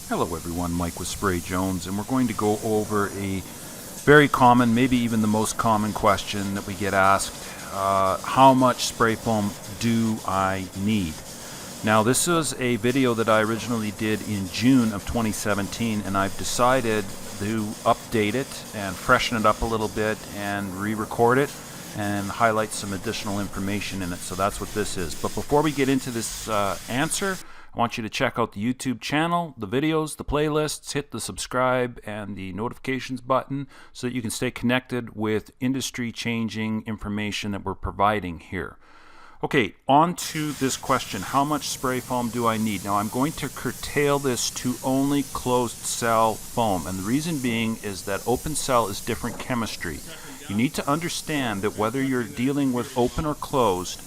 Hello everyone, Mike with Spray Jones, and we're going to go over a very common, maybe even the most common question that we get asked. How much spray foam do I need? Now this is a video that I originally did in June of 2017, and I've decided to update it and freshen it up a little bit and re-record it and highlight some additional information in it. So that's what this is. But before we get into this answer, I want you to check out the YouTube channel, the videos, the playlists, hit the subscribe and the notifications button so that you can stay connected with industry-changing information that we're providing here. Okay, on to this question, how much spray foam do I need? Now I'm going to curtail this to only closed cell foam, and the reason being is that open cell is different chemistry. You need to understand that whether you're dealing with open or closed,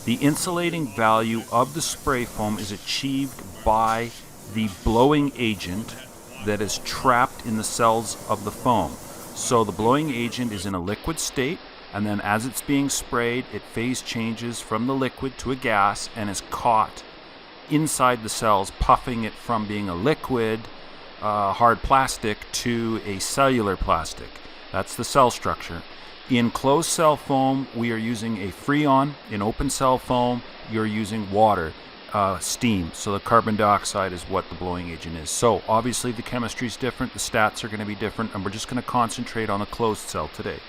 the insulating value of the spray foam is achieved by the blowing agent that is trapped in the cells of the foam. So the blowing agent is in a liquid state, and then as it's being sprayed, it phase changes from the liquid to a gas and is caught inside the cells, puffing it from being a liquid, hard plastic to a cellular plastic. That's the cell structure. In closed cell foam, we are using a freon. In open cell foam, you're using water, steam. So the carbon dioxide is what the blowing agent is. So obviously the chemistry is different, the stats are going to be different, and we're just going to concentrate on a closed cell today.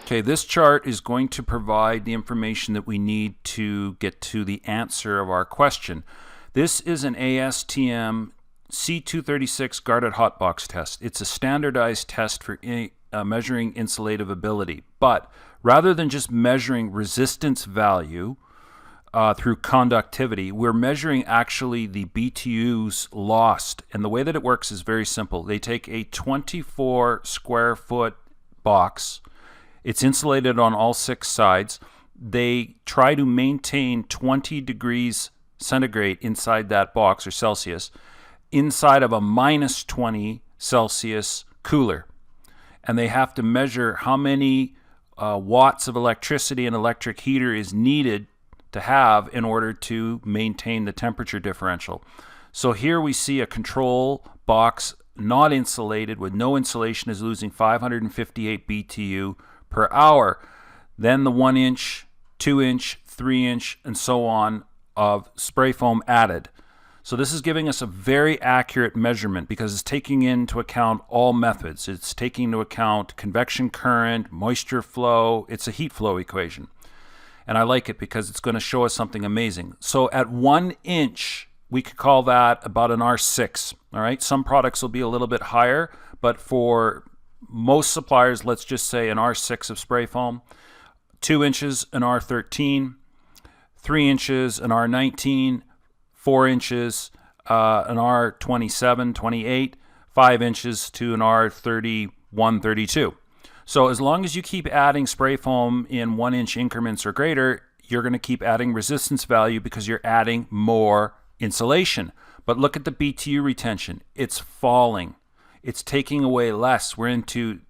Okay, this chart is going to provide the information that we need to get to the answer of our question. This is an ASTM C236 guarded hotbox test. It's a standardized test for measuring insulative ability, but rather than just measuring resistance value through conductivity, we're measuring actually the BTUs lost. And the way that it works is very simple. They take a 24 square foot box. It's insulated on all 6 sides. They try to maintain 20 degrees centigrade inside that box, or Celsius, inside of a minus 20 Celsius cooler. And they have to measure how many watts of electricity an electric heater is needed to have in order to maintain the temperature differential. So here we see a control box not insulated, with no insulation, is losing 558 BTU per hour. Then the 1 inch, 2 inch, 3 inch, and so on of spray foam added. So this is giving us a very accurate measurement because it's taking into account all methods. It's taking into account convection current, moisture flow. It's a heat flow equation. And I like it because it's going to show us something amazing. So at 1 inch, we could call that about an R6. All right. Some products will be a little bit higher, but for most suppliers, let's just say an R6 of spray foam, 2 inches, an R13, 3 inches, an R19, 4 inches, an R27, 28, 5 inches to an R31, 32. So as long as you keep adding spray foam in 1 inch increments or greater, you're going to keep adding resistance value because you're adding more insulation. But look at the BTU retention. It's falling. It's taking away less. We're into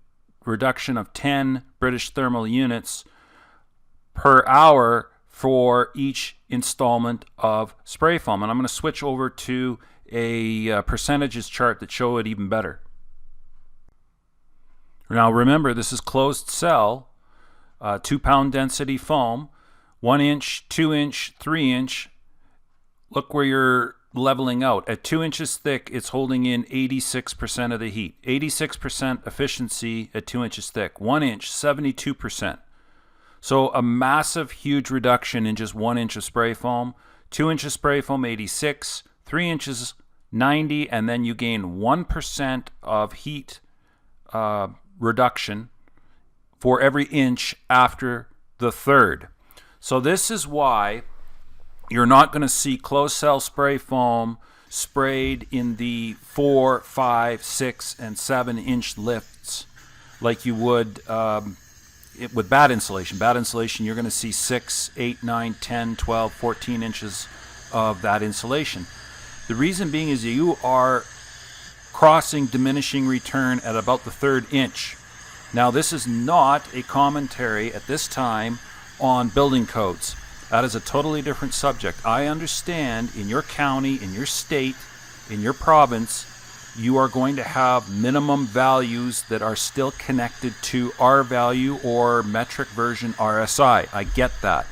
reduction of 10 British thermal units per hour for each installment of spray foam. And I'm going to switch over to a percentages chart that show it even better. Now remember, this is closed cell, 2 pound density foam, 1 inch, 2 inch, 3 inch. Look where you're leveling out. At 2 inches thick, it's holding in 86% of the heat. 86% efficiency at 2 inches thick. 1 inch, 72%. So a massive, huge reduction in just 1 inch of spray foam. 2 inches spray foam, 86. 3 inches, 90. And then you gain 1% of heat reduction for every inch after the third. So this is why you're not going to see closed cell spray foam sprayed in the 4, 5, 6, and 7 inch lifts like you would with bad insulation. Bad insulation, you're going to see 6, 8, 9, 10, 12, 14 inches of that insulation. The reason being is that you are crossing diminishing return at about the 3rd inch. Now this is not a commentary at this time on building codes. That is a totally different subject. I understand in your county, in your state, in your province, you are going to have minimum values that are still connected to R value or metric version RSI. I get that.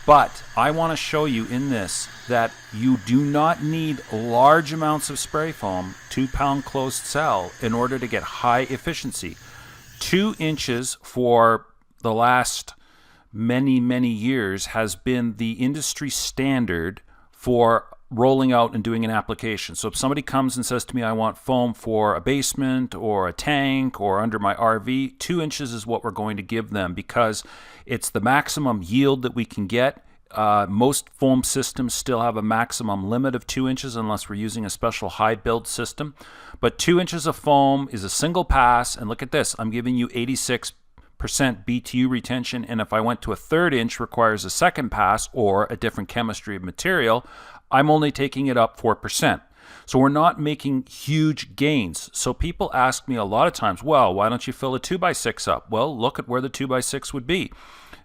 But I want to show you in this that you do not need large amounts of spray foam, 2-pound closed cell, in order to get high efficiency. 2 inches for the last many years has been the industry standard for rolling out and doing an application. So if somebody comes and says to me, I want foam for a basement or a tank or under my RV, 2 inches is what we're going to give them because it's the maximum yield that we can get. Most foam systems still have a maximum limit of 2 inches unless we're using a special high build system. But 2 inches of foam is a single pass, and look at this, I'm giving you 86% BTU retention, and if I went to a 1/3 inch requires a second pass or a different chemistry of material, I'm only taking it up 4%. So we're not making huge gains. So people ask me a lot of times, well, why don't you fill a 2x6 up? Well, look at where the 2x6 would be.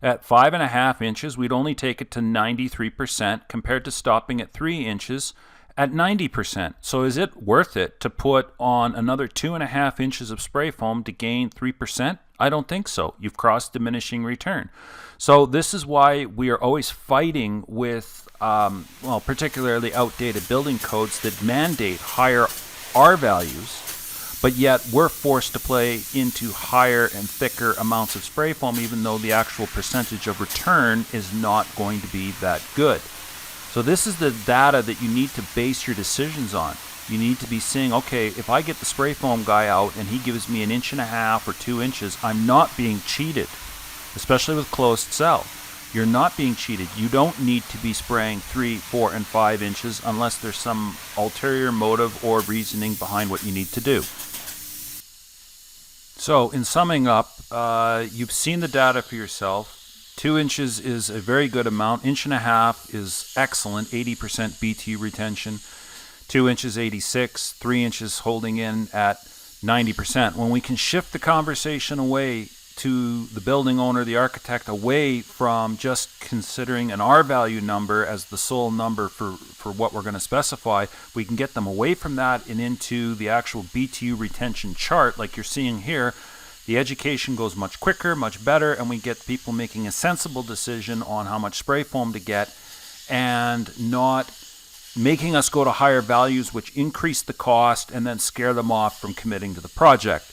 At 5.5 inches, we'd only take it to 93% compared to stopping at 3 inches at 90%. So is it worth it to put on another 2.5 inches of spray foam to gain 3%? I don't think so. You've crossed diminishing return. So this is why we are always fighting with, particularly outdated building codes that mandate higher R values, but yet we're forced to play into higher and thicker amounts of spray foam, even though the actual percentage of return is not going to be that good. So this is the data that you need to base your decisions on. You need to be saying, okay, if I get the spray foam guy out and he gives me 1.5 inches or 2 inches, I'm not being cheated, especially with closed cell. You're not being cheated. You don't need to be spraying 3, 4, and 5 inches unless there's some ulterior motive or reasoning behind what you need to do. So in summing up, you've seen the data for yourself. 2 inches is a very good amount. 1.5 inches is excellent, 80% BTU retention. 2 inches, 86, 3 inches holding in at 90%. When we can shift the conversation away to the building owner, the architect, away from just considering an R value number as the sole number for what we're going to specify, we can get them away from that and into the actual BTU retention chart like you're seeing here. The education goes much quicker, much better, and we get people making a sensible decision on how much spray foam to get and not making us go to higher values which increase the cost and then scare them off from committing to the project.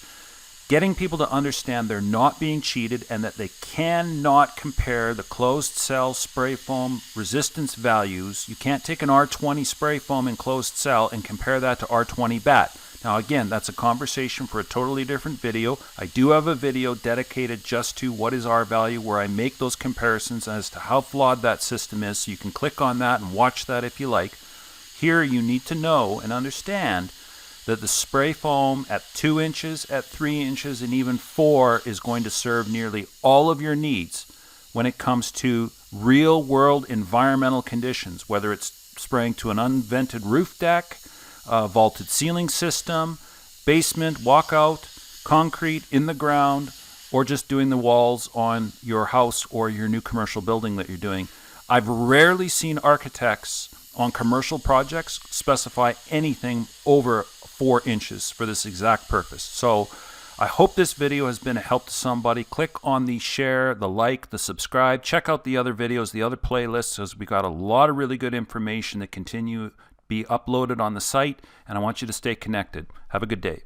Getting people to understand they're not being cheated and that they cannot compare the closed cell spray foam resistance values. You can't take an R20 spray foam in closed cell and compare that to R20 BAT. Now again, that's a conversation for a totally different video. I do have a video dedicated just to what is R value where I make those comparisons as to how flawed that system is, so you can click on that and watch that if you like. Here you need to know and understand that the spray foam at 2 inches, at 3 inches, and even 4 is going to serve nearly all of your needs when it comes to real world environmental conditions, whether it's spraying to an unvented roof deck, a vaulted ceiling system, basement, walkout, concrete in the ground, or just doing the walls on your house or your new commercial building that you're doing. I've rarely seen architects on commercial projects specify anything over 4 inches for this exact purpose. So I hope this video has been a help to somebody. Click on the share, the like, the subscribe. Check out the other videos, the other playlists, as we got a lot of really good information that continue to be uploaded on the site, and I want you to stay connected. Have a good day.